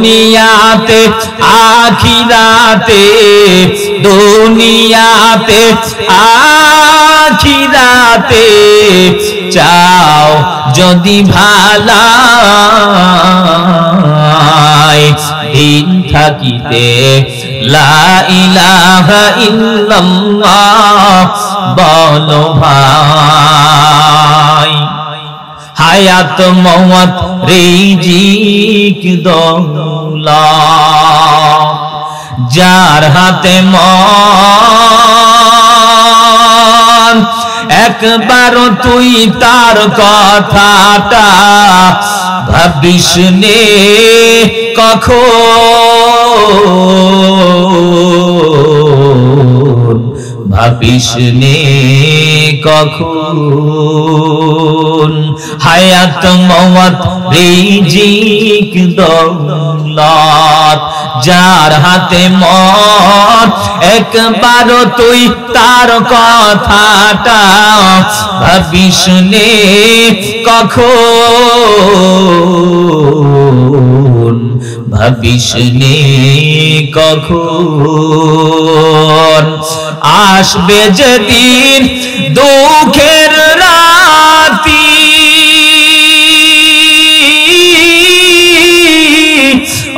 দুনিয়াতে আখিরাতে দুনিয়াতে আখিরাতে চাও যদি ভালাই দিন থাকিতে লা ইলাহা ইল্লাল্লাহ বলো ভাই হায়াত মওত রিজিক দৌলত যার হাতে মন একবার তুই তার কথাটা ভাবিস নে কখন ভাবিস নে কখন হায়াত মওত রিজিক দৌলত যার হাতে মত একবার তুই তার কথাটা ভাবিস নে কখন ভাবিস নে কখন আসবে যেদিন দুঃখের রাতি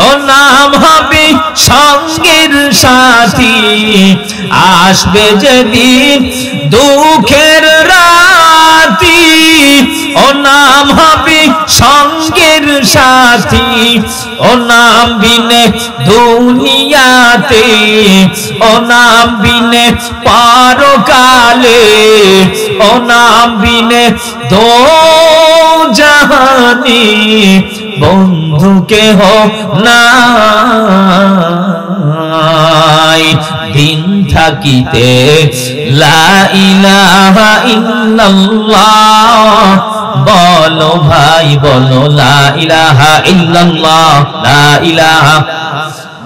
ও নাম হবে সঙ্গের সাথী আসবে যেদিন দুঃখের রাতি ও নাম হবে সঙ্গের সাথী ও নাম বিনে দুনিয়াতে ও নাম বিনে পরকালে ও নাম বিনে দো জাহানে বন্ধু কেহ নাই দিন থাকিতে লা ইলাহা ইল্লাল্লাহ বলো ভাই বলো লা ইলাহা ইল্লাল্লাহ লা ইলাহা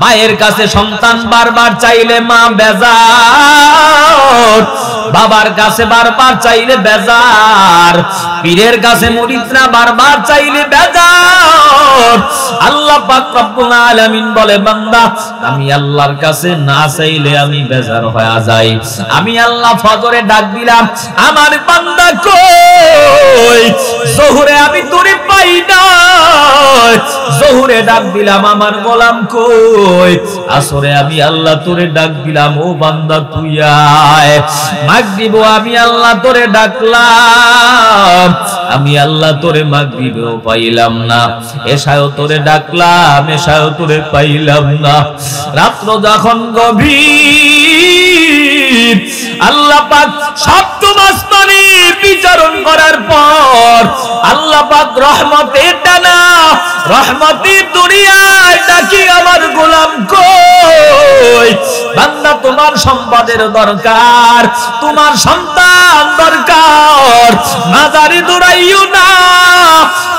মায়ের কাছে সন্তান বারবার চাইলে মা বেজার বাবার কাছে বারবার চাইলে বেজার পীরের কাছে মুরিদরা বারবার চাইলে বেজার আল্লাহ পাক রব্বুল আলামিন বলে বান্দা আমি আল্লাহর কাছে না চাইলে আমি বেজার হয়ে যাই আমি আল্লাহ ফজরে ডাক দিলাম আমার বান্দা কই জোহরে আমি তোরে পাই না জোহরে ডাক দিলাম আমার গোলাম কই আসরে আমি আল্লাহ তোরে ডাক দিলাম ও বান্দা তুই আয় মাগরিব আমি আল্লাহ তোরে ডাকলাম আমি আল্লাহ তোরে মাগরিবেও পাইলাম না এশায়ও তোরে ডাকলাম এশায়ও তোরে পাইলাম না রাত্র যখন গভীর আল্লাহ পাক সপ্তম আসমানে বিচারণ করার পর আল্লাহ পাক রহমতের টানা রহমতের দুনিয়ায় ডাকি আমার গোলাম কই বান্দা তোমার সম্পদের দরকার তোমার সন্তান দরকার মাজারে দৌড়াইও না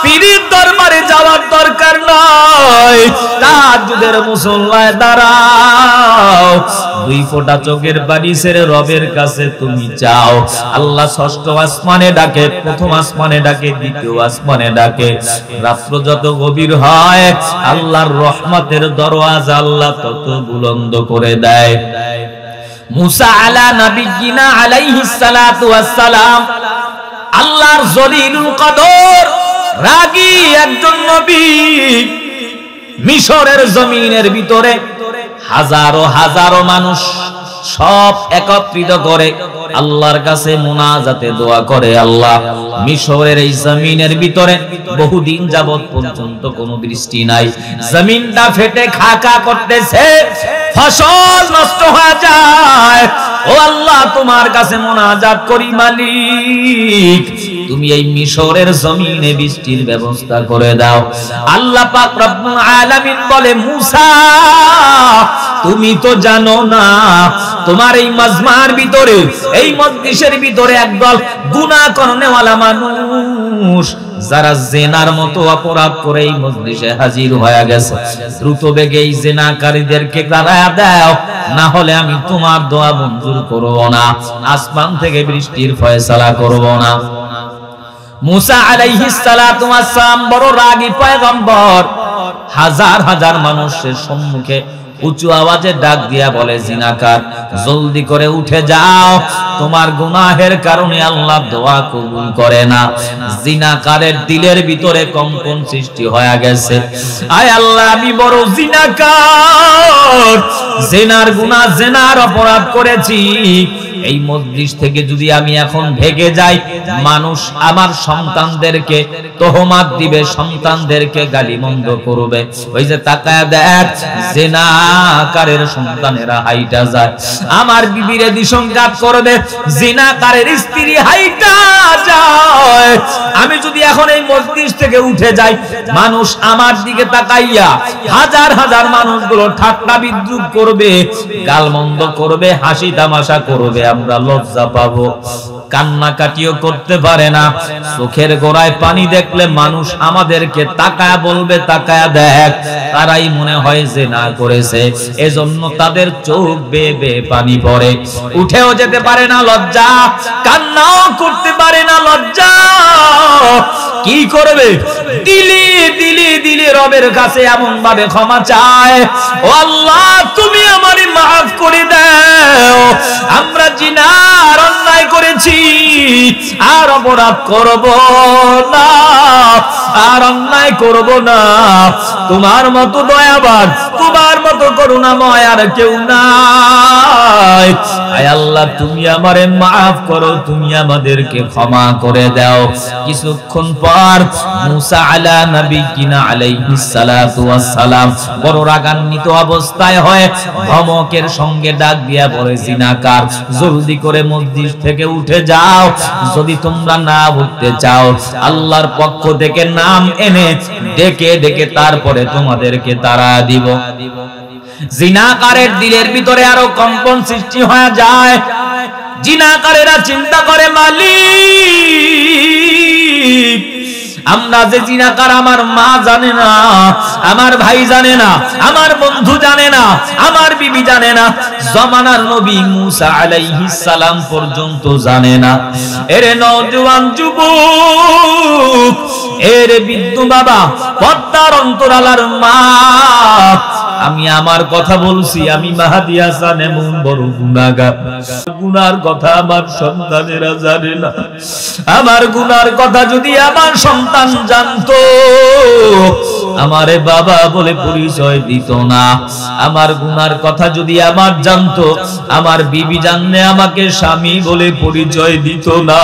পীরের দরবারে যাওয়ার দরকার নয় তাহাজ্জুদের মুসল্লায় দাঁড়াও দুই ফোঁটা চোখের পানি ছেড়ে রবের কাছে তুমি চাও আল্লাহ ষষ্ঠ আসমানে ডাকে প্রথম আসমানে ডাকে দ্বিতীয় আসমানে ডাকে রাত্র যত গভীর হয় আল্লাহর রহমতের দরওয়াজা আল্লাহ তত বুলন্দ করে দেয় মুসা আলা নবিয়িনা আলাইহিস সালাতু ওয়াস সালাম আল্লাহর জলিলুল কদর রাগী একজন নবী মিশরের জমিনের ভিতরে হাজারো হাজারো মানুষ সব একত্রিত করে আল্লাহর কাছে মুনাজাতে দোয়া করে আল্লাহ মিশরের এই জমিনের ভিতরে বহুদিন যাবত পর্যন্ত কোনো বৃষ্টি নাই জমিনটা ফেটে খাকা করতেছে ফসল নষ্ট হয়ে যায় ও আল্লাহ তোমার কাছে মুনাজাত করি মালিক তুমি এই মিশরের জমিনে বৃষ্টির ব্যবস্থা করে দাও আল্লাহ পাক রব্বুল আলামিন বলে মুসা তুমি তো জানো না তোমার এই মাজমার ভিতরে এই মজলিসের ভিতরে একদল গুনাহ করনেওয়ালা মানুষ যারা জিনার মতো অপরাধ করে এই মজলিসে হাজির হয়ে গেছে দ্রুত বেগে এই জিনাকারীদেরকে তাড়ায়া দাও না হলে আমি তোমার দোয়া মঞ্জুর করব না আসমান থেকে বৃষ্টির ফয়সালা করব না মুসা আলাইহিস সালাতু ওয়াস সালাম বড় রাগী পয়গম্বর হাজার হাজার মানুষের সম্মুখে উঁচু আওয়াজে ডাক দিয়া বলে, জিনাকার জলদি করে উঠে যাও, তোমার গুনাহের কারণে আল্লাহ দোয়া কবুল করে না। জিনাকারের দিলের ভিতরে কম্পন সৃষ্টি হয়ে গেছে। আয় আল্লাহ, আমি বড় জিনাকার, জিনার গুনাহ, জিনার অপরাধ করেছি। এই মজলিস থেকে যদি আমি এখন ভেগে যাই, মানুষ আমার সন্তানদেরকে তোহমাত দিবে, সন্তানদেরকে গালিমন্দ করবে। ওই যে তাকায় দেখ, জিনাকারের সন্তানেরা হাইটা যায়, আমার বিবিরে দিশঙ্গাত করবে, জিনাকারের স্ত্রী হাইটা যায়। আমি যদি এখন এই মজলিস থেকে উঠে যাই, মানুষ আমার দিকে তাকাইয়া হাজার হাজার মানুষগুলো ঠাট্টা বিদ্রুপ করবে, গালমন্দ করবে, হাসি তামাশা করবে, আমরা লজ্জা পাবো, কান্নাকাটিও করতে পারে না। চোখের গোড়ায় পানি দেখলে মানুষ আমাদেরকে তাকায়া বলবে, তাকায়া দেখ, তারাই মনে হয় যে না করেছে, এজন্য তাদের চোখ বেয়ে বেয়ে পানি পড়ে, উঠেও যেতে পারে না লজ্জা, কান্নাও করতে পারে না লজ্জা। কি করবে? দিলি দিলি দিলি রবের কাছে এমন ভাবে ক্ষমা চায়, ও আল্লাহ তুমি আমারে মাফ করে দাও, আমরা জিনার অন্যায় করেছি, আর অপরাধ করব না, আর অন্যায় করব না। তোমার মতো দয়াবান, তোমার মতো করুণাময় আর কেউ নাই। আয় আল্লাহ, তুমি আমারে মাফ করো, তুমি আমাদেরকে ক্ষমা করে দাও। কিছুক্ষণ পর মুসা আলা নবিয়িনা আলাইহিস সালাতু ওয়াস সালাম বড় রাগান্বিত অবস্থায় হয় ধমকের সঙ্গে ডাক দিয়া বলে, জিনাকার জলদি করে মসজিদ থেকে উঠে যাও, যদি তোমরা না উঠতে চাও আল্লাহর পক্ষ থেকে নাম এনে ডেকে ডেকে তারপরে তোমাদেরকে তাড়া দিব। জিনাকারের দিলের ভিতরে আরো কম্পন সৃষ্টি হয়ে যায়। জিনাকারেরা চিন্তা করে, মালিক, আমরা যে জিনাকার আমার মা জানে না, আমার ভাই জানে না, আমার বন্ধু জানে না, আমার বিবি জানে না, জমানার নবী মুসা আলাইহিস সালাম পর্যন্ত জানে না। এর নওজোয়ান যুবক, এর বৃদ্ধ বাবা, পদ্মার অন্তরালার মা, আমি আমার কথা বলছি, আমি মাহাদি হাসান এমন বড় গুনাহগার, গুনার কথা আমার সন্তানেরা জানে না। আমার গুনার কথা যদি আমার সন্তান জানতো, আমারে বাবা বলে পরিচয় দিত না। আমার গুনার কথা যদি আমার জানতো, আমার বিবি জানলে আমাকে স্বামী বলে পরিচয় দিত না।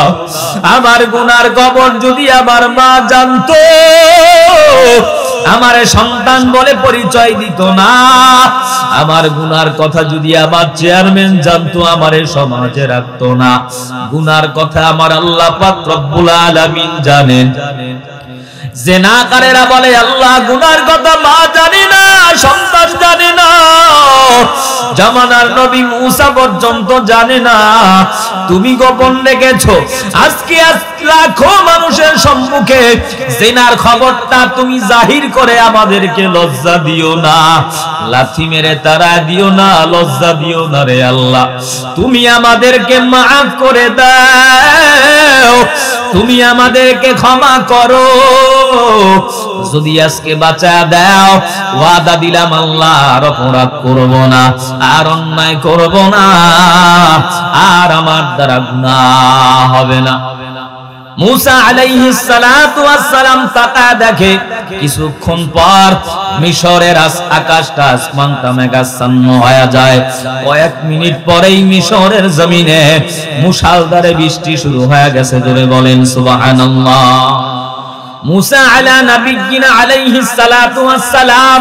আমার গুনার খবর যদি আমার মা জানতো, আমারে সন্তান বলে পরিচয় দিত না। আমার গুনার কথা যদি আমার চেয়ারম্যান জানতো, আমারে সমাজে রাখতো না। গুনার কথা আমার আল্লাহ পাক রব্বুল আলামিন জানেন। জিনাকারেরা বলে, আল্লাহ গুনার কথা মা জানে না, সন্তান জানে না, জামানার নবী মুসা পর্যন্ত জানে না, তুমি গোপন রেখেছো। আজকে লাখো মানুষের সম্মুখে জিনার খবরটা তুমি জাহির করে আমাদেরকে লজ্জা দিও না, লাথি মেরে তারা দিও না, লজ্জা দিও না রে আল্লাহ। তুমি আমাদেরকে মাফ করে দাও, তুমি আমাদেরকে ক্ষমা করো। যদি আজকে বাঁচা দাও, ওয়াদা দিলাম আল্লাহ আর অপরাধ করব না, আর অন্যায় করব না, আর আমার দ্বারা গুনাহ হবে না। মুসা আলাইহিস সালাতু ওয়াস সালাম তাকায় দেখে, কিছুক্ষণ পর মিশরের আকাশটা আসমানটা মেঘাচ্ছন্ন হয়ে যায়। কয়েক মিনিট পরেই মিশরের জমিনে মুষলধারে বৃষ্টি শুরু হয়ে গেছে। জোরে বলেন সুবহানাল্লাহ। মুসা আলা নবিয়িনা আলাইহিস সালাতু ওয়াস সালাম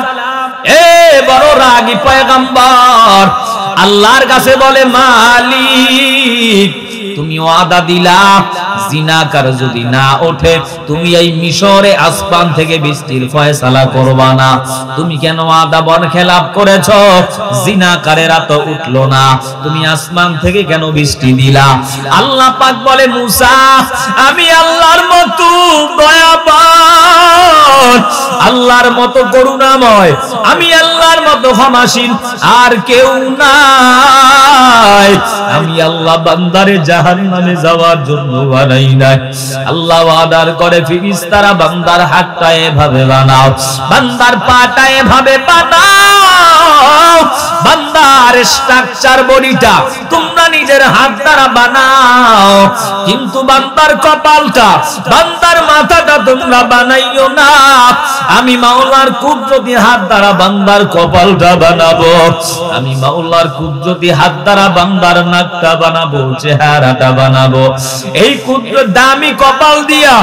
এ বড় রাগী পয়গম্বর আল্লাহর কাছে বলে, মালিক তুমি ওয়াদা দিলা জিনাকার যদি না ওঠে তুমি এই মিশরে আসমান থেকে বৃষ্টির ফয়সালা করবা না। তুমি কেন ওয়াদা বরখেলাপ করেছো? জিনাকারেরা তো উঠলো না, তুমি আসমান থেকে কেন বৃষ্টি দিলা? আল্লাহ পাক বলে, মুসা আমি আল্লাহর মতো দয়াবান, আল্লাহর মতো করুণাময়, আমি আল্লাহর মতো ক্ষমাশীল আর কেউ নাই। আমি আল্লাহ বান্দারে জাহান্নামে যাওয়ার জন্য বানাই বানাই নাই। আল্লাহ অর্ডার করে ফেরেশতারা বান্দার হাতটা এভাবে বানাও, বান্দার পাটা এভাবে বানাও, বান্দার স্ট্রাকচার বডিটা তোমরা নিজের হাত দ্বারা বানাও, কিন্তু বান্দার কপালটা বান্দার মাথাটা তোমরা বানাইও না। আমি মাওলার কুদরতি হাত দ্বারা বান্দার কপালটা বানাবো, আমি মাওলার কুদরতি হাত দ্বারা বান্দার নাকটা বানাবো, চেহারাটা বানাবো। এই কুদরত দামি কপাল দিয়া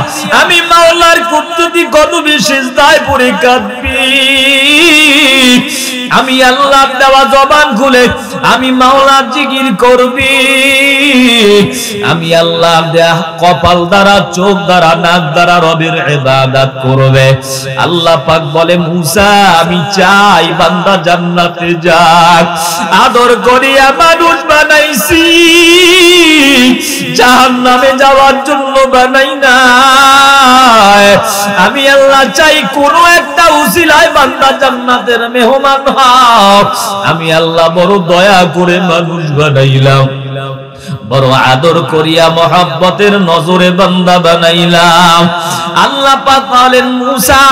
আমি মাওলার কুদরতি কদমে সিজদায় পড়ে কাঁদবি। আমি আল্লাহর দেওয়া জবান খুলে আমি মাওলার জিকির করবি। আমি আল্লাহর দেয়া কপাল দ্বারা, চোখ দ্বারা, নাক দ্বারা রবের ইবাদত করবে। আল্লাহ পাক বলে মুসা আমি চাই বান্দা জান্নাতে যাক, আদর করিয়া মানুষ বানাইছি, জাহান্নামে যাওয়ার জন্য বানাই না। আমি আল্লাহ চাই কোন একটা উসিলায় বান্দা জান্নাতের মেহমান হোক। আমি আল্লাহ বড় দয়া করে মানুষ বানাইলাম, বড় আদর করিয়া মহব্বতের নজরে বান্দা বানাইলাম। আল্লাহ পাক বলেন মুসা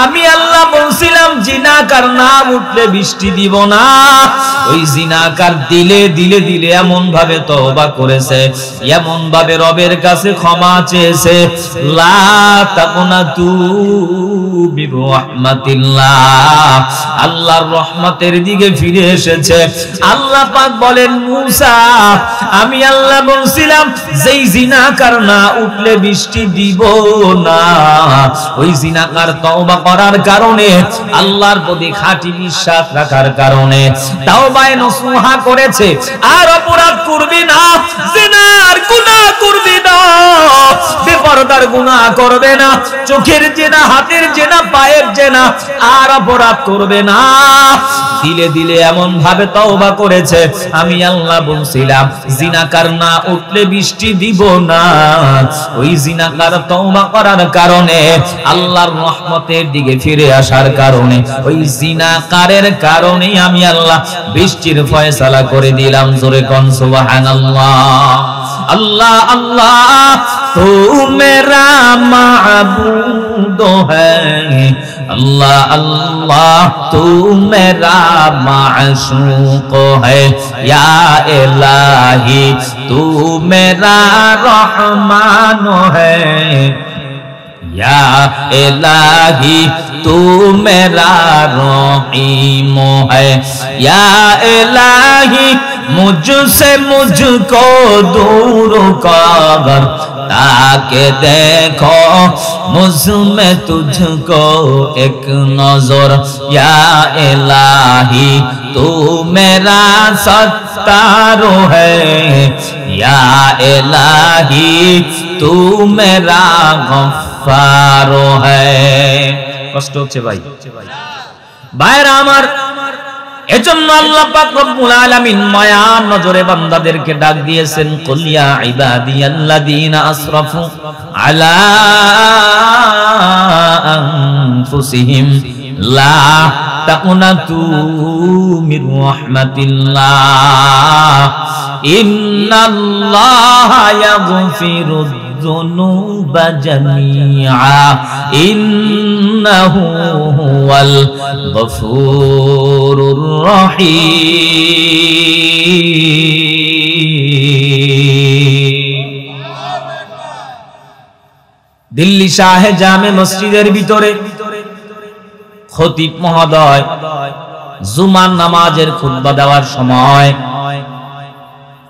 আমি আল্লাহ বলছিলাম জিনাকার নাম উঠলে বৃষ্টি দিব না। ওই জিনাকার দিলে দিলে দিলে এমন ভাবে তওবা করেছে, এমন ভাবে রবের কাছে ক্ষমা চেয়েছে। লা তাকুনাতু বিরহমাতিল্লাহ, আল্লাহর রহমতের দিকে ফিরে এসেছে। আল্লাহ পাক বলেন মুসা আমি আল্লাহ বলছিলাম যেই জিনাকার না উঠলে বৃষ্টি দিব না। ওই জিনাকার তওবা করার কারণে, আল্লাহর প্রতি খাঁটি বিশ্বাস রাখার কারণে তাওবায়ে নসুহা করেছে। আর অপরাধ করবি না, জিনার গুনাহ করবি না, বেপরদার গুনাহ করবে না, চোখের জেনা, হাতের জেনা, পায়ের জেনা, আর অপরাধ করবে না। দিলে দিলে এমন ভাবে তওবা করেছে। আমি আল্লাহ বলছিলাম জিনাকার না উঠলে বৃষ্টি দিব না। ওই জিনাকার তওবা করার কারণে, আল্লাহর রহমতের দিকে ফিরে আসার কারণে, ওই জিনাকারের কারণে আমি আল্লাহ বৃষ্টির ফয়সালা করে দিলাম। জোরে কোন সুবহানাল্লাহ। अल्लाह अल्लाह तू मेरा माबूद है, अल्लाह अल्लाह तू मेरा माशूक है, या इलाही तू मेरा रहमान है, या इलाही तू मेरा रहीम है, या इलाही मुझसे मुझको दूर कर, ताकि देखो मुझ में तुझको एक नजर, या इलाही तू मेरा सत्तार है, या इलाही तू मेरा गफ्फार है। কষ্ট হচ্ছে ভাই, ভাইরা আমার। এজন্য আল্লাহ পাক রব্বুল আলামিন মায়ার নজরে বান্দাদেরকে ডাক দিয়েছেন, কুল ইয়া ইবাদিয়াল্লাযীনা আসরাফু আলা আনফুসিহিম লা তাকুনাতু মির রাহমাতিল্লাহ, ইন্নাল্লাহা ইয়াগফিরুয যুনুবা জামিআ, ইন্নাহু হুয়াল গফুরুর রহিম। দিল্লি শাহে জামে মসজিদের ভিতরে খতিব মহোদয় জুমার নামাজের খুতবা দেওয়ার সময়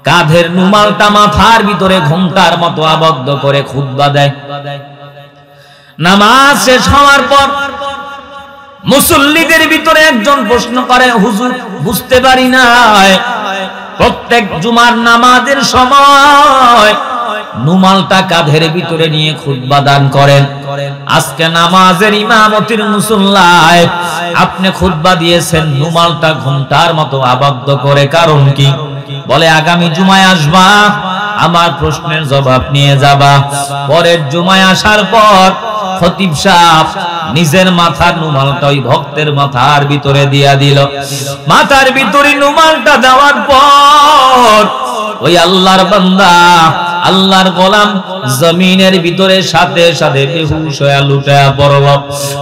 কাঁধের রুমালটা মাথার ভিতরে ঘোমটার মতো আবদ্ধ করে খুতবা দেয়। নামাজ শেষ হওয়ার পর মুসল্লিদের ভিতরে একজন প্রশ্ন করে, হুজুর বুঝতে পারি না, প্রত্যেক জুমার নামাজের সময় রুমালটা কাঁধের ভিতরে নিয়ে খুতবা দান করেন, আজকে নামাজের ইমামতির মুসল্লায় আপনি খুতবা দিয়েছেন রুমালটা ঘোমটার মতো আবদ্ধ করে, কারণ কি? বলে আগামী জুমায় আসবা, আমার প্রশ্নের জবাব নিয়ে যাবা। পরের জুমায় আসার পর খতিব সাহেব নিজের মাথার রুমালটা ওই ভক্তের মাথার ভিতরে দিয়া দিল। মাথার ভিতরে রুমালটা দেওয়ার পর ওই আল্লাহর বান্দা আল্লাহর গোলাম জমিনের ভিতরে সাথে সাথে বেহুশ হয়ে লুটায়া পড়ল।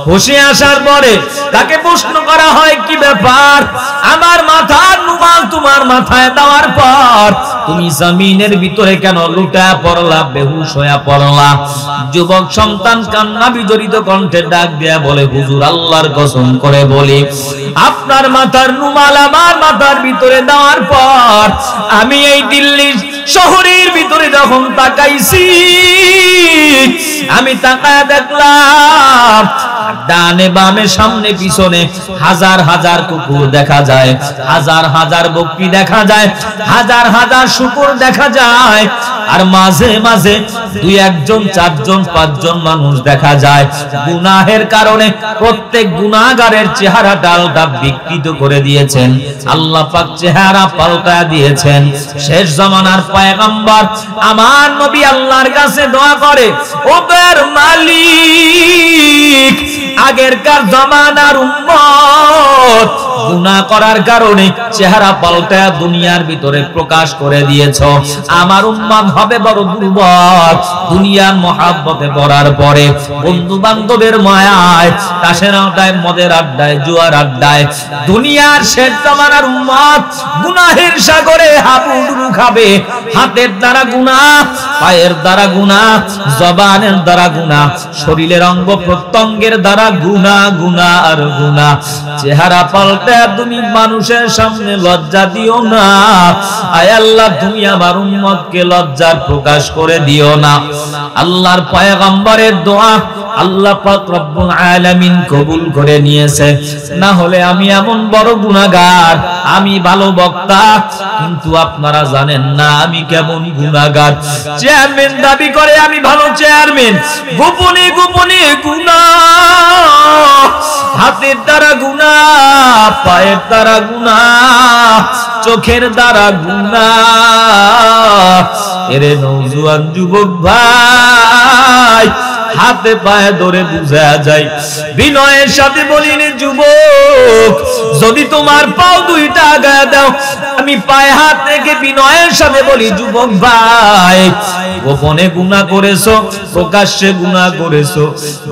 হুশে আসার পরে তাকে প্রশ্ন করা হয়, কি ব্যাপার, আমার মাথার রুমাল তোমার মাথায় দেওয়ার পর তুমি জমিনের ভিতরে কেন লুটায়া পড়লা, বেহুশ হয়ে পড়লা? যুবক সন্তান কান্না বিজড়িত কণ্ঠে ডাক দেয়া বলে, হুজুর আল্লাহর কসম করে বলি, আপনার মাথার রুমাল আমার মাথার ভিতরে দেওয়ার পর আমি এই দিল্লি শহরের ভিতরে যখন তাকাইছি, আমি তাকায় দেখলাম ডানে বামে সামনে পিছনে হাজার হাজার কুকুর দেখা যায়, হাজার হাজার বকরি দেখা যায়, হাজার হাজার শুকর দেখা যায়, আর মাঝে মাঝে দুই একজন চারজন পাঁচজন মানুষ দেখা যায়। গুনাহের কারণে প্রত্যেক গুনাহগারের চেহারা ডালটা বিকৃত করে দিয়েছেন আল্লাহ পাক, চেহারা পাল্টা দিয়েছেন। শেষ জামানার পয়গম্বর আমার নবী আল্লাহর কাছে দোয়া করে, ও দয়ার মালিক, আগেরকার জামানার উম্মত গুনাহ করার কারণে চেহারা পাল্টা দুনিয়ার ভিতরে প্রকাশ করে দিয়েছো, আমার উম্মত হবে বড় দুর্বল। দুনিয়ার মহাব্বতে পড়ার পরে বন্ধু বান্ধবের মায়ায়, তাসের আড্ডায়, মদের আড্ডায়, জুয়ার আড্ডায় দুনিয়ার শেষ জামানার উম্মত গুনাহের সাগরে হাবুডুবু খাবে। হাতের দ্বারা গুনাহ, পায়ের দ্বারা গুনাহ, জবানের দ্বারা গুনাহ, শরীরের অঙ্গ প্রত্যঙ্গের দ্বারা গুনাহ, গুনাহ আর গুনাহ। চেহারা পাল্টে তুমি মানুষের সামনে লজ্জা দিও না, আয় আল্লাহ তুমি আমার উম্মতকে লজ্জার প্রকাশ করে দিও না। আল্লাহর পয়গম্বরের দোয়া আল্লাহ পাক রব্বুল আলামিন কবুল করে নিয়েছে। না হলে আমি এমন বড় গুনাহগার, আমি ভালো বক্তা, কিন্তু আপনারা জানেন না আমি কেমন গুনাহগার। চেয়ারম্যান দাবি করে আমি ভালো চেয়ারম্যান, গোপনে গোপনে গুনাহ, হাতের দ্বারা গুনাহ, পায়ের দ্বারা গুনাহ, চোখের দ্বারা গুনাহ। এরে নওজোয়ান যুবক ভাই, হাতে পায়ে ধরে বুঝা যায়, বিনয়ের সাথে বলিনি যুবক, যদি তোমার পাও দুইটা আগায় দাও, আমি পায়ে হাত রেখে বিনয়ের সাথে বলি, যুবক ভাই, গোপনে গুনাহ করেছো, প্রকাশ্যে গুনাহ করেছো,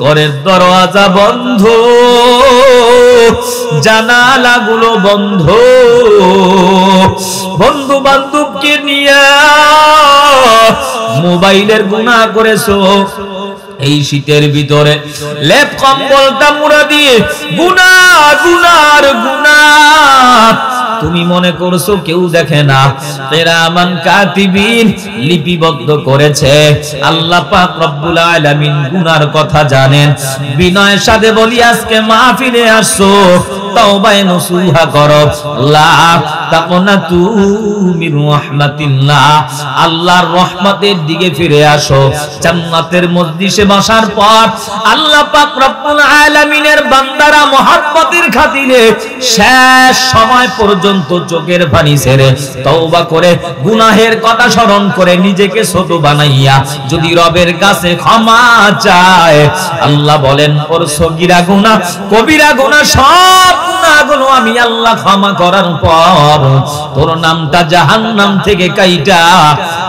ঘরের দরওয়াজা বন্ধ, জানালাগুলো বন্ধ, বন্ধু বান্ধবকে নিয়ে মোবাইলের গুনাহ করেছো, এই শীতের ভিতরে লেপ কম্বলটা মুড়া দিয়ে গুনাহ, গুনার গুনাহ। তুমি মনে করছো কেউ দেখে না, কিরামান কাতিবিন লিপিবদ্ধ করেছে। আল্লাহ পাক রব্বুল আলামিন গুনার কথা জানেন। বিনয়ের সাথে বলি, আজকে মাহফিলে আসছো, তাওবায়ে নসুহা করো, লা তাকুনাতু মির রাহমাতিল্লাহ, আল্লাহর রহমতের দিকে ফিরে আসো। জান্নাতের মজলিসে বসার পর আল্লাহ পাক রব্বুল আলামিনের বান্দারা মহব্বতের খাতিরে শেষ সময় পর্যন্ত চোখের পানি ছেড়ে তওবা করে গুনাহের কথা স্মরণ করে নিজেকে ছোট বানাইয়া যদি রবের কাছে ক্ষমা চায়, আল্লাহ বলেন ওর সগীরা গুনাহ কবিরা গুনাহ সব গুনাহগুলো আমি আল্লাহ ক্ষমা করার পর তোর নামটা জাহান্নাম থেকে কাইটা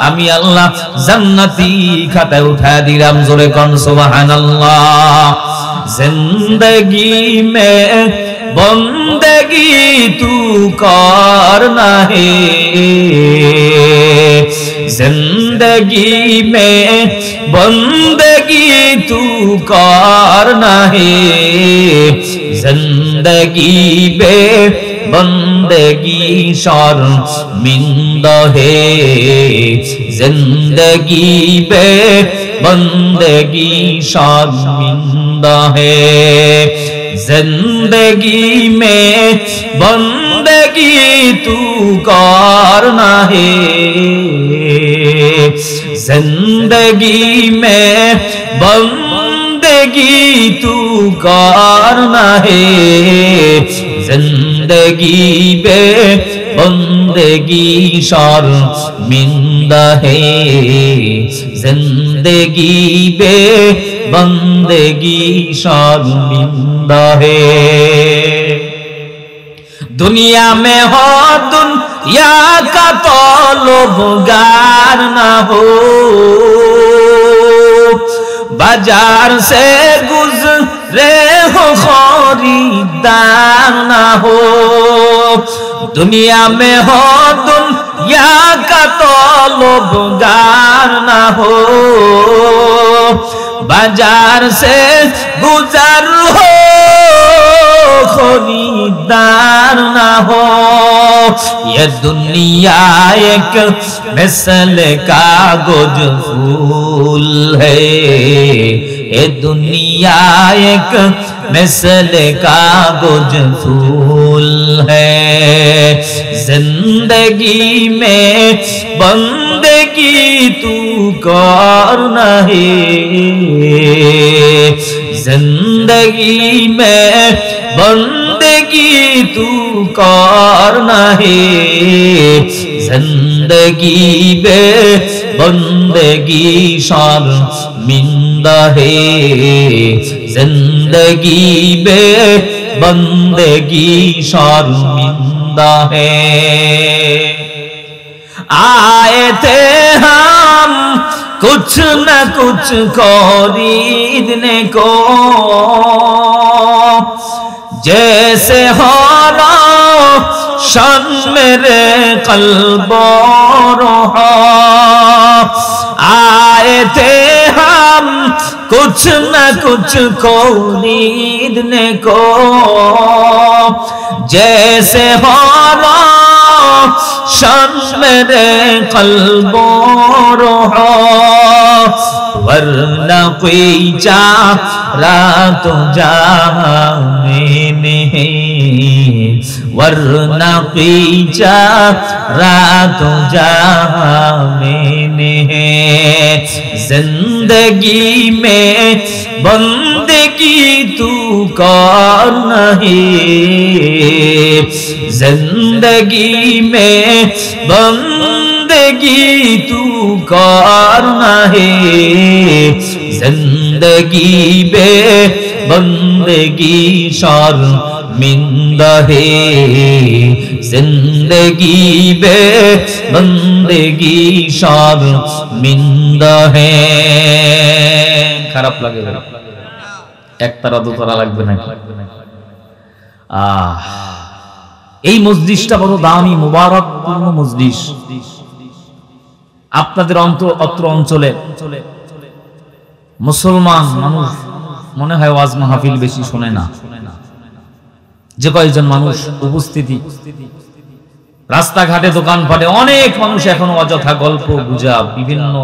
আমি আল্লাহ জান্নাতি খাতায় উঠায় দিলাম। জোরে কোন সুবহানাল্লাহ। জিন্দেগি মে বন্দেগি তু করনা হে, जिंदगी में बंदगी तू करना है, जिंदगी में बंदगी शर्मिंदा है, जिंदगी में बंदगी शर्मिंदा है, जिंदगी में बंदगी तू करना है, जिंदगी में बंदगी तू करना है, जिंदगी में बंदगी शर्मिंदा है, जिंदगी में बंदगी शर्मिंदा है। दुनिया में हो या का तलबगार ना हो, बाजार से गुजरे हो खरीदार ना हो, दुनिया में हो दुनिया का तलबगार ना हो, बाजार से गुजर हो खरीदार ना हो। ये दुनिया एक मिसल कागज फूल है, ये दुनिया एक मिसल कागज फूल है, जिंदगी में बंदगी तू कर नहीं, जिंदगी में बंदगी तू कर नहीं, जिंदगी बे बंदगी शर्मिंदा है, जिंदगी बे बंदगी शर्मिंदा है। आए थे हम कुछ न कुछ खरीदने को, जैसे हो शन मेरे कल्बो रोहा, आए थे हम कुछ न कुछ खरीदने को, जैसे हो शन मेरे कल्बो रोहा, वरना कोई चारा तो जाने नहीं, वरना कोई चारा तो जाने नहीं, जिंदगी में बंदगी तू कर नहीं, जिंदगी में बंदगी तू कर नहीं, जिंदगी बे बंदगी शर्मिंदा है, जिंदगी बे बंदगी शर्मिंदा है। খারাপ লাগে একতারা দুতারা লাগবে না। এই মজলিসটা বড় দামি মুবারকপূর্ণ মজলিস। আপনাদের অত্র অঞ্চলে মুসলমান মানুষ মনে হয় ওয়াজ মাহফিল বেশি শোনে না। যে কয়েকজন মানুষ উপস্থিতি, রাস্তাঘাটে দোকানপাটে অনেক মানুষ এখনো অযথা গল্প গুজব বিভিন্ন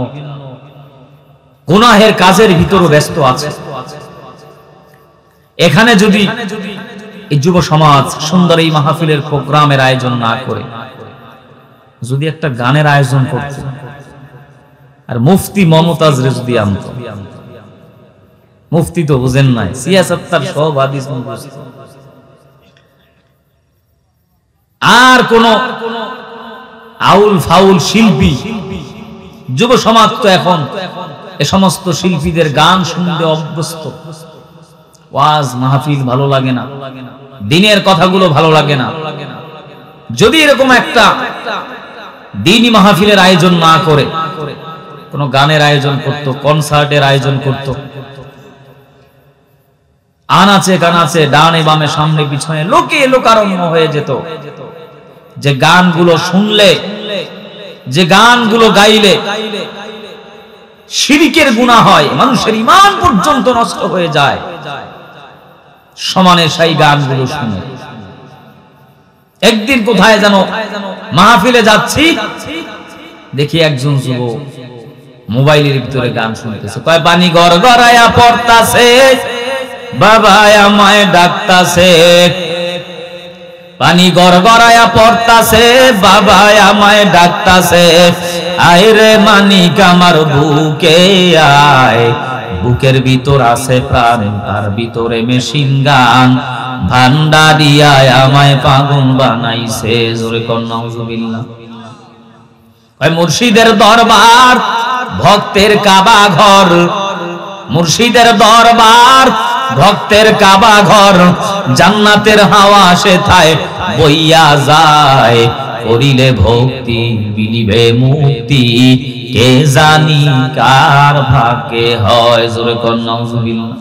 গুনাহের কাজের ভিতরে ব্যস্ত আছে। এখানে যদি এই যুব সমাজ সুন্দর এই মাহফিলের প্রোগ্রামের আয়োজন না করে যদি একটা গানের আয়োজন করত, আর মুফতি মমতাজরে যদি আনত, মুফতি তো বুঝেন নাই, সিয়াসত তার সব হাদিস মুখস্থ, আর কোন আউল ফাউল শিল্পী, যুব সমাজ তো এখন এ সমস্ত শিল্পীদের গান শুনতে অভ্যস্ত। ওয়াজ মাহফিল ভালো লাগে না, দিনের কথাগুলো ভালো লাগে না। যদি এরকম একটা দিনী মাহফিলের আয়োজন না করে কোন গানের আয়োজন করত, কনসার্টের আয়োজন করত, আনাচে কানাচে ডানে বামে সামনে পিছনে লোকে লোকারণ্য হয়ে যেত, যে গানগুলো শুনলে, যে গানগুলো গাইলে শিরকের গুনাহ হয়, মানুষের ঈমান পর্যন্ত নষ্ট হয়ে যায়, সমানে সেই গানগুলো শুনে। একদিন কোথায় যেন মাহফিলে যাচ্ছি, দেখি একজন যুবক মোবাইলের ভিতরে গান শুনতেছে, কয় পানি গড়গড়ায়া পড়তাছে, বাবা আমায় ডাকতাছে, পানি গড়গড়ায়া পড়তাছে, বাবা আমায় ডাকতাছে, আয় রে মানিক আমার বুকে আয়, বুকের ভিতর আছে প্রাণ, তার ভিতরে মেশিন গান, ভান্ডারিয়ায় আমায় পাগল বানাইছে। জোরে কর নাউজুবিল্লাহ। মুর্শিদের দরবার ভক্তের কাবা ঘর, মুর্শিদের দরবার ভক্তের কাবা ঘর, জান্নাতের হাওয়া সেথায় বইয়া যায়, করিলে ভক্তি মিলিবে মুক্তি কে জানি কার ভাগ্যে হয়। জোরে কোন নাউজুবিল্লাহ।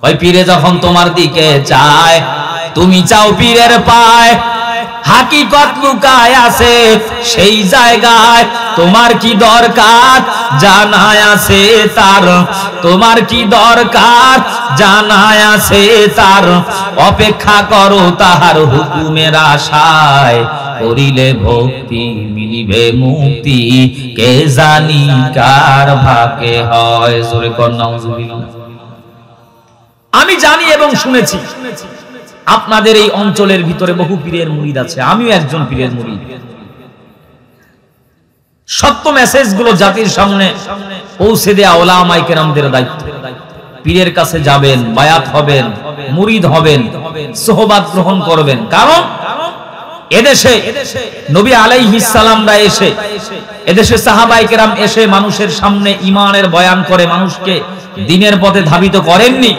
ওই পীরে যখন তোমার দিকে চায় তুমি চাও পীরের পায়, হাকিকত লুকায় আছে সেই জায়গায়। তোমার কি দরকার জানায় আছে তার, তোমার কি দরকার জানায় আছে তার। অপেক্ষা করো তাহার হুকুমের আশায়, করিলে ভক্তি মিলিবে মুক্তি কে জানি কার ভাগ্যে হয়। জোরে কোন নাউজুবিল্লাহ। আমি জানি এবং শুনেছি আপনাদের এই অঞ্চলের ভিতরে বহু পীরের মুরিদ আছে, আমিও একজন পীরের মুরিদ। সত্য মেসেজ গুলো জাতির সামনে পৌঁছে দেয়া ওলামায়ে কেরামদের দায়িত্ব। পীরের কাছে যাবেন, বায়াত হবেন, মুরিদ হবেন, সোহবাত গ্রহণ করবেন। কারণ এদেশে নবী আলাইহিস সালামরা এসে, এদেশে সাহাবায়ে কেরাম এসে মানুষের সামনে ঈমানের বয়ান করে মানুষকে দ্বীনের পথে ধাবিত করেননি।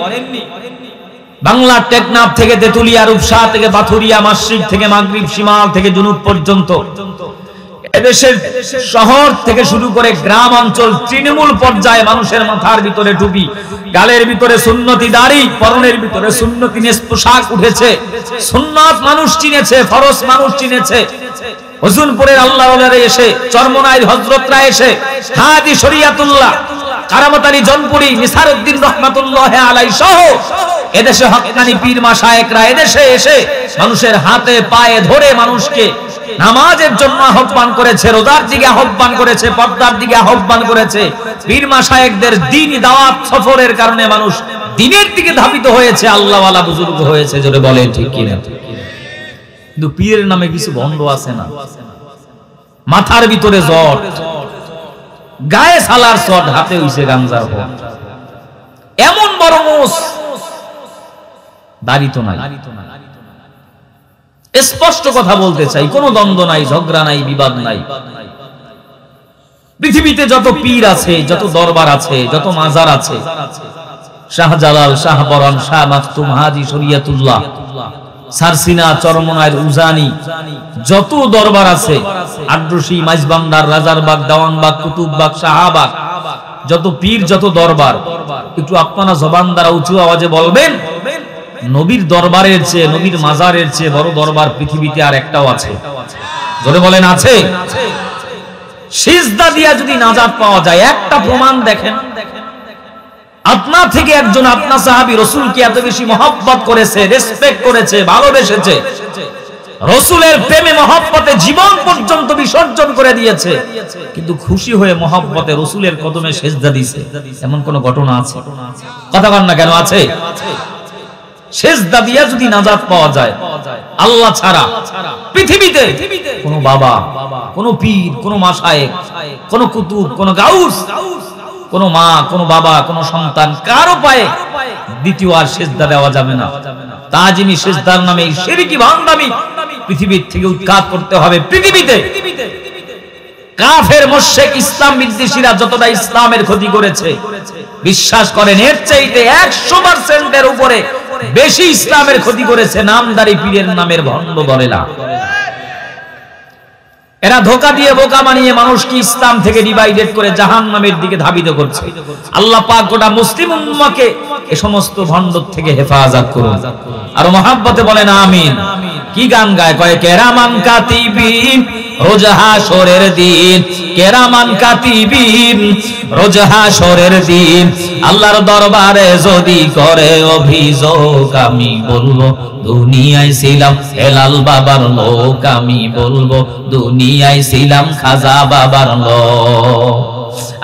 বাংলার টেকনাফ থেকে তেতুলিয়া, রূপসা থেকে পাথুরিয়া, মাশরিক থেকে মাগরিব, শিমাল থেকে জুনুব পর্যন্ত এদেশের শহর থেকে শুরু করে গ্রাম অঞ্চল, তৃণমূল পর্যায়ে মানুষের মাথার ভিতরে টুপি, গালের ভিতরে সুন্নতি দাড়ি, পরনের ভিতরে সুন্নতি পোশাক উঠেছে। সুন্নাত মানুষ চিনেছে, ফরজ মানুষ চিনেছে। হুজুরপুরের আল্লাহ ওয়ালারা এসে, চরমনাইর হযরতরা এসে, হাদি শরিয়াতুল্লাহ, কারামত আলী জনপুরি, নিসারউদ্দিন রহমাতুল্লাহ আলাইহি সহ এদেশে হক্কানি পীর মাশায়েখরা এদেশে এসে মানুষের হাতে পায়ে ধরে মানুষকে নামাজের জন্য আহ্বান করেছে, রোজার দিকে আহ্বান করেছে, পর্দার দিকে আহ্বান করেছে। পীর মাশায়েখদের দ্বীনি দাওয়াত সফরের কারণে মানুষ দ্বীনের দিকে ধাবিত হয়েছে, আল্লাহ ওয়ালা বুজুর্গ হয়েছে। জোরে বলেন ঠিক কিনা? কিন্তু পীরের নামে কিছু ভণ্ড আছে না, মাথার ভিতরে জট, গায়ে সালার শট, হাতে হইছে গামজার ভোট, এমন বড় মোষ, দাড়ি তো নাই। স্পষ্ট কথা বলতে চাই, কোনো দ্বন্দ্ব নাই, ঝগড়া নাই, বিবাদ নাই। পৃথিবীতে যত পীর আছে, যত দরবার আছে, যত মাজার আছে, শাহজালাল, শাহবরান, শাহ মাকতুম, হাজি শরিয়াতুল্লাহ, সারসিনা, চরমনাইর উজানি, যত দরবার আছে, আদ্রসি, মাইজবান্ডার, রাজারবাগ, দেওয়ানবাগ, কুতুববাগ, শাহবাগ, যত পীর, যত দরবার, একটু আপনারা জবান দ্বারা উঁচু আওয়াজে বলবেন, নবীর দরবারের চেয়ে, নবীর মাজারের চেয়ে বড় দরবার পৃথিবীতে আর একটাও আছে? জোরে বলেন আছে? সিজদা দিয়া যদি নাজাত পাওয়া যায়, একটা প্রমাণ দেখেন। আপনা থেকে একজন আপনা সাহাবী রাসূলকে এত বেশি মহব্বত করেছে, রেসপেক্ট করেছে, ভালোবেসেছে, রাসূলের প্রেমে মহব্বতে জীবন পর্যন্ত বিসর্জন করে দিয়েছে, কিন্তু খুশি হয়ে মহব্বতে রাসূলের কদমে সিজদা দিয়েছে, এমন কোন ঘটনা আছে? কথা বলেন না কেন? আছে। সিজদা দিয়া যদি নাজাত পাওয়া যায়, আল্লাহ ছাড়া পৃথিবীতে কোন বাবা, কোন পীর, কোন মাশায়েখ, কোন কুতুব, কোন গাউস, কোন মা, কোন বাবা, কোন সন্তান, কারো পায়ে দ্বিতীয় আর সিজদা দেওয়া যাবে না। তাজিমি সিজদার নামে এই শিরকি ভান্ডামি পৃথিবীর থেকে উৎখাত করতে হবে। পৃথিবীতে কাফের, মুশরিক, ইসলাম বিদ্বেষীরা যতটা ইসলামের ক্ষতি করেছে, বিশ্বাস করেন এর চাইতে 100% এর উপরে বেশি ইসলামের ক্ষতি করেছে নামদারি পীরের নামের ভণ্ড দলেরা। এরা ধোঁকা দিয়ে, বোকা বানিয়ে মানুষকে ইসলাম থেকে ডিভাইডেড করে জাহান্নামের দিকে ধাবিত করছে। আল্লাহ পাক গোটা মুসলিম উম্মাহকে এই সমস্ত ভণ্ড থেকে হেফাজত করুন। আর মহব্বতে বলেন আমিন। কি গান গায়? কয় কেরামান কাতিবিন রোজ হাশরের দিন, কেরামান কাতিবিন রোজ হাশরের দিন, আল্লাহর দরবারে যদি করে অভিযোগ, আমি বলবো দুনিয়ায় ছিলাম হেলাল বাবার লোক, আমি বলবো দুনিয়ায় ছিলাম খাজা বাবার লোক।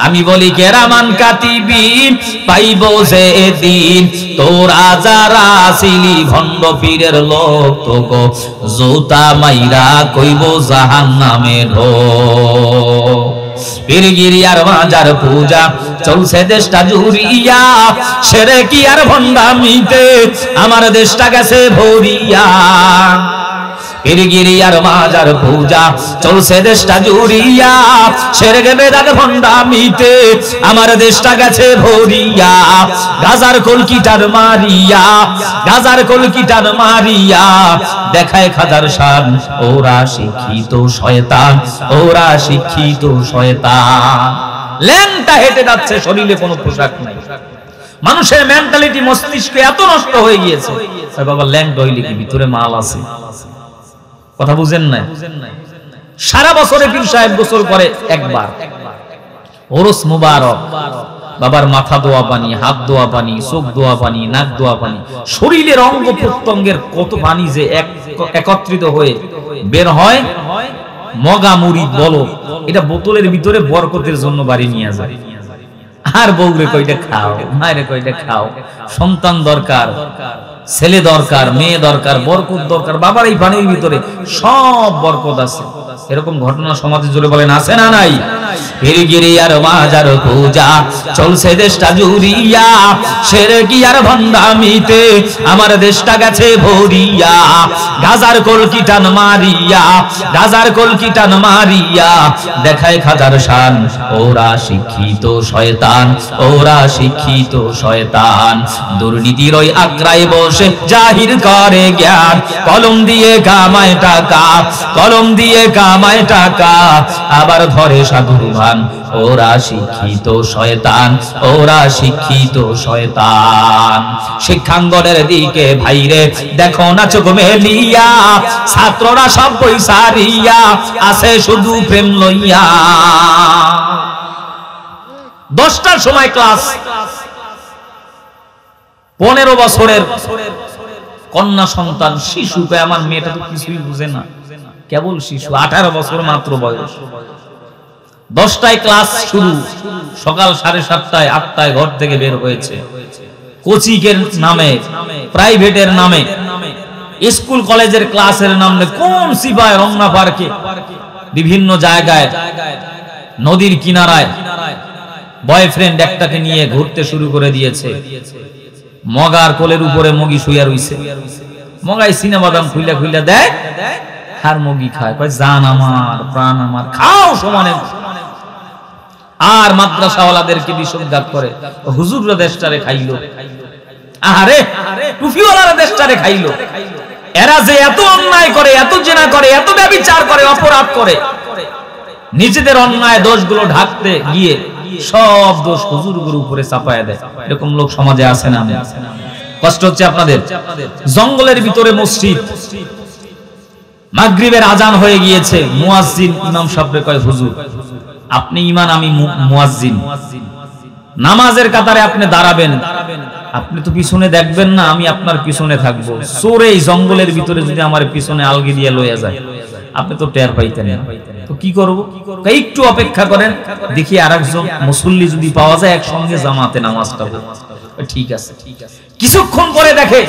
আমি বলি কেরামান কাতিবিন পাইবো যে দিন, তোরা যারা ছিলি ভণ্ড পীরের লোক, তোগো জুতা মাইরা কইব জাহান্নামে ঢোক। পীরগিরি আর মাজার পূজা চলছে দেশটা জুড়িয়া, শিরকি আর ভণ্ডামিতে আমার দেশটা গেছে ভরিয়া। পীরগিরিয়ার মাজার পূজা চলছে দেশটা জুড়িয়া, শিরক বেদাত ভণ্ডামিতে আমার দেশটা গেছে ভরিয়া। গাজার কলকিটার মারিয়া, গাজার কলকিটার মারিয়া দেখায় খাজার শান, ওরা শিক্ষিত শয়তান, ওরা শিক্ষিত শয়তান। ল্যাংটা হেঁটে যাচ্ছে, শরীরে কোনো পোশাক নাই। মানুষের মেন্টালিটি, মস্তিষ্ক এত নষ্ট হয়ে গিয়েছে। বাবা ল্যাংটা হইলে কি ভিতরে মাল আছে? কথা বুঝেন না? সারা বছরে পীর সাহেব গোসল করে একবার, ওরস মুবারক, বাবার মাথা দোয়া পানি, হাত দোয়া পানি, চোখ দোয়া পানি, নাক দোয়া পানি, শরীরের অঙ্গ প্রত্যঙ্গের কত পানি যে একত্রিত হয়ে বের হয়। মগা মুড়ি বলো, এটা বোতলের ভিতরে বরকতের জন্য বাড়ি নিয়ে যায়। আর বউরে কইটা খাও, মায়েরে কইটা খাও। সন্তান দরকার, ছেলে দরকার, মেয়ে দরকার, বরকত দরকার। বাবার এই পানির ভিতরে সব বরকত আছে। এরকম ঘটনা সমাজে জুড়ে বলেন আছে না নাই? পীরগিরিয়ার মাজার পূজা চলছে দেশটা জুড়িয়া, শিরকিয়ার ভণ্ডামিতে আমার দেশটা গেছে ভরিয়া। গাজার কলকিটান মারিয়া, গাজার কলকিটান মারিয়া দেখায় খাজার শান, ওরা শিক্ষিত শয়তান, ওরা শিক্ষিত শয়তান। দুর্নীতির ওই আগ্রায় বসে জাহির করে জ্ঞান, কলম দিয়ে কামায় টাকা, কলম দিয়ে কামায় টাকা, আবার ধরে সাধুর ভান, ওরা শিক্ষিত শয়তান, ওরা শিক্ষিত শয়তান। শিক্ষাঙ্গনের দিকে ভাইরে দেখো না চোখ মেলিয়া, ছাত্ররা সব পয়সা রিয়া আছে শুধু প্রেম লইয়া। 10টার সময় ক্লাস, 15 বছরের কন্যা সন্তান, শিশু। আমার মেয়েটা তো কিছুই বুঝে না, কেবল শিশু, 18 বছর মাত্র বয়স। 10টায় ক্লাস শুরু, সকাল 7:30টায় 8টায় ঘর থেকে বের হয়েছে। কোচিংয়ের নামে, প্রাইভেটের নামে, স্কুল কলেজের ক্লাসের নামে কোন সিপায় রমনা পার্কে, বিভিন্ন জায়গায়, নদীর কিনারায় বয়ফ্রেন্ড একটাকে নিয়ে ঘুরতে শুরু করে দিয়েছে। মগার কোলের উপরে মগি শুইয়া রইছে। মগাই সিনা বাদাম খুইলা খুইলা দেয়, আর মগি খায়, কয় জান আমার, প্রাণ আমার, খাও সমানে। আর মাদ্রাসাওয়ালাদেরকে বিষোদ্গাত করে, হুজুররা দেশটারে খাইলো, আরে টুপিওয়ালারা দেশটারে খাইলো। এরা যে এত অন্যায় করে, এত জেনা করে, এত ব্যভিচার করে, অপরাধ করে, নিজেদের অন্যায় দোষগুলো ঢাকতে গিয়ে সব দোষ হুজুরগুলোর উপরে চাপায় দেয়। এরকম লোক সমাজে আছে না? কষ্ট হচ্ছে আপনাদের? জঙ্গলের ভিতরে মসজিদ, মাগরিবের আজান হয়ে গিয়েছে, মুয়াজ্জিন ইমাম সাহেবকে কয়, হুজুর আপনি ইমাম, আমি মুয়াজ্জিন, নামাজের কাতারে আপনি দাঁড়াবেন, আপনি তো পিছনে দেখবেন না, আমি আপনার পিছনে থাকবো। চোরে এই জঙ্গলের ভিতরে যদি আমার পিছনে আলগি দিয়ে লইয়া যায়, আপনি তো টের পাইতেন না, তো কি করব? একটু অপেক্ষা করেন, দেখি আরেকজন মুসল্লি যদি পাওয়া যায়, একসঙ্গে জামাতে নামাজটা পড়ব। ঠিক আছে। কিছুক্ষণ পরে দেখে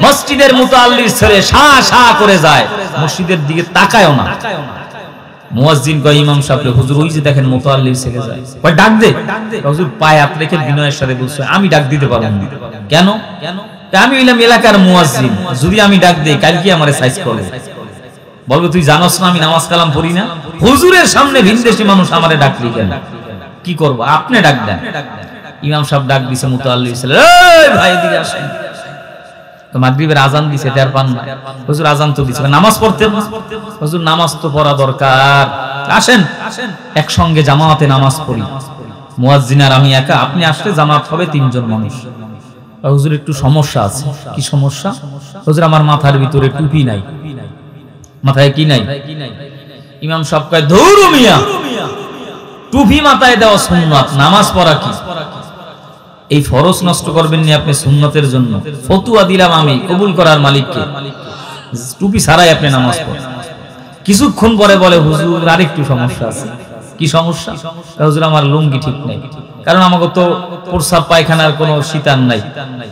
মসজিদের মুতাল্লির ছেলে সা সা করে যায়, মসজিদের দিকে তাকায়ও না। মুয়াজ্জিন কয় ইমাম সাহেব, হুজুর ওই যে দেখেন মুতাল্লির ছেলে যায়, কয় ডাক দে। হুজুর পায়ে হাত রেখে বিনয়ের সাথে বলছে, আমি ডাক দিতে পারবো না। কেন? আমি হইলাম এলাকার মুয়াজ্জিন, যদি আমি ডাক দেই কালকে আমারে সাইজ করবে, বলবো তুই জানোস না আমি নামাজ কালাম পড়ি না। হুজুরের সামনে ভিনদেশি মানুষ আমারে ডাকলি কেন? কি করব? আপনি ডাক দেন। ইমাম সাহেব ডাক দিছে মুতাল্লির ছেলে, এই ভাই এদিকে আসেন। তো মাগরিবের আজান দিছে, টের পান না? হুজুর আজান তো দিছে, নামাজ পড়তে। হুজুর নামাজ তো পড়া দরকার, আসেন একসঙ্গে জামাতে নামাজ পড়ি। মুয়াজ্জিন আর আমি একা, আপনি আসলে জামাত হবে 3 জন মানুষ। হুজুর একটু সমস্যা আছে। কি সমস্যা? হুজুর আমার মাথার ভিতরে টুপি নাই। মাথায় কি নাই? ইমাম সাহেব কয়, ধুর মিয়া, টুপি মাথায় দেওয়া সুন্নাত, নামাজ পড়া কি? এই ফরজ নষ্ট করবেন না আপনি সুন্নতের জন্য। ফতুয়া দিলাম আমি, কবুল করার মালিককে, টুপি ছাড়াই আপনি নামাজ পড়েন। কিছুক্ষণ পরে বলে, হুজুর আরেকটু সমস্যা আছে। কি সমস্যা? হুজুর আমার লুঙ্গি ঠিক নাই, কারণ আমাকে তো প্রস্রাব পায়খানার কোনো শীতান নাই,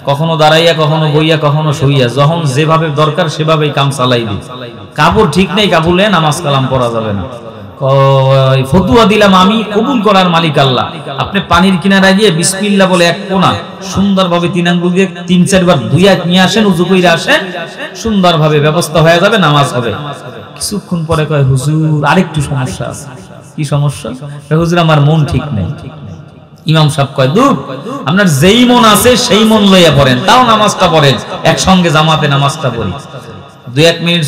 কখনো দাঁড়াইয়া, কখনো বইয়া, কখনো শুইয়া, যখন যেভাবে দরকার সেভাবেই কাম চালাই দিই। কাপড় ঠিক নেই, কাপড়ে নামাজ কালাম পড়া যাবে না। ফতুয়া দিলাম আমি, কবুল করার মালিক আল্লাহ। আপনি পানির কিনারায় গিয়ে বিসমিল্লাহ বলে এক কোনা সুন্দরভাবে 3 আঙ্গুল দিয়ে 3-4 বার ধুইয়া নিয়ে আসেন, উযু কইরা আসেন, সুন্দরভাবে ব্যবস্থা হয়ে যাবে, নামাজ হবে। কিছুক্ষণ পরে কয় হুজুর আরেকটু সমস্যা আছে। কি সমস্যা? হুজুর আমার মন ঠিক নেই। ইমাম সাহেব কয় দূর, আপনার যেই মন আছে সেই মন লইয়া পড়েন, তাও নামাজটা পড়েন, একসঙ্গে জামাতে নামাজটা পড়ি। 2-1 মিনিট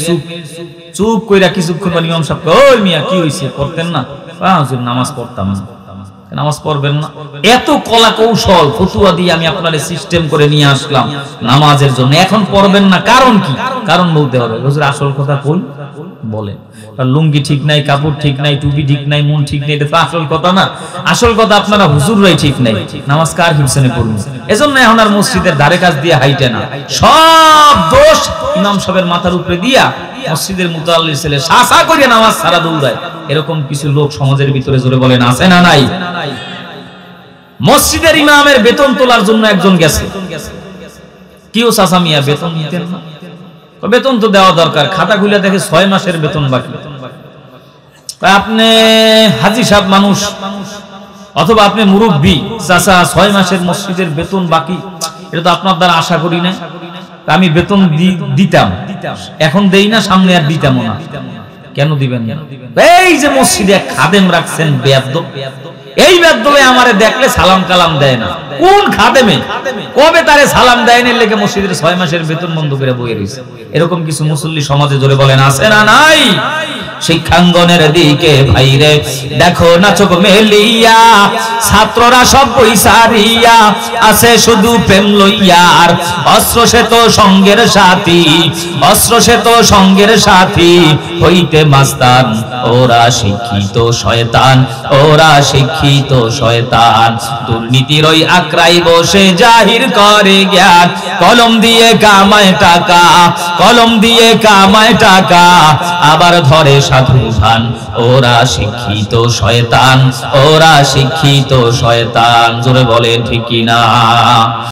চুপ কইরা কিছুক্ষণ পর ইমাম সাহেব কয় ওই মিয়া কি হইছে, পড়তেন না? হুজুর নামাজ পড়তাম না। নামাজ পড়বেন না? এত কলা কৌশল ফতুয়া দিয়ে আমি আপনারে সিস্টেম করে নিয়ে আসলাম নামাজের জন্য, এখন পড়বেন না, কারণ কি? কারণ বলতে হবে। হুজুর আসল কথা কোন বলেন? লুঙ্গি ঠিক নাই, কাপড় ঠিক নাই, টুপি ঠিক নাই, মন ঠিক নাই, এটা তো আসল কথা না। আসল কথা আপনারা হুজুররাই ঠিক নাই, নামাজ কার হিসেবে পড়বেন? এজন্য এখন আর মসজিদের ধারে কাছ দিয়ে হাইটে না, সব দোষ ইমাম সাহেবের মাথার উপরে দিয়া মসজিদের মুতাল্লির ছেলে শাসা করে নামাজ ছাড়া দৌড়ায়। এরকম কিছু লোক সমাজের ভিতরে জোরে বলেন আছে না নাই? মসজিদের ইমামের বেতন তোলার জন্য একজন গেছে, কিও চাচা মিয়া বেতন দিতেন না? বেতন তো দেওয়া দরকার। খাতা খুলে দেখে 6 মাসের বেতন বাকি। আপনি হাজি সাহেব মানুষ, অথবা আপনি মুরব্বী, চাচা 6 মাসের মসজিদের বেতন বাকি, এটা তো আপনার দ্বারা আশা করি না। আমি বেতন দিতাম, এখন দেই না, সামনে আর দিতাম না। কেন দিবেন? এই যে মসজিদে এক খাদেম রাখছেন বেয়াদব, এই বেয়াদবে আমারে দেখলে সালাম কালাম দেয় না। কোন খাদেমে কবে তারে সালাম দেয় না? লেগে মসজিদের 6 মাসের বেতন বন্ধ করে বইয়ে রইছে। এরকম কিছু মুসল্লি সমাজে জোরে বলেন আছে না নাই? শিক্ষাঙ্গনের দিকে ভাইরে দেখো না চোখ মেলিয়া, ছাত্ররা সব পয়সারিয়া আছে শুধু প্রেম লইয়া। আর অস্ত্র সে তো সঙ্গের সাথী, অস্ত্র সে তো সঙ্গের সাথী, হইতে মাস্তান ওরা শিক্ষিত শয়তান, ওরা শিক্ষিত শয়তান। দুর্নীতির ওই আকড়াই বসে জাহির করে জ্ঞান, কলম দিয়ে কামায় টাকা, কলম দিয়ে কামায় টাকা, আবার ধরে সাধু খান, ওরা শিক্ষিত শয়তান, ওরা শিক্ষিত শয়তান। জোরে বলে ঠিক কিনা?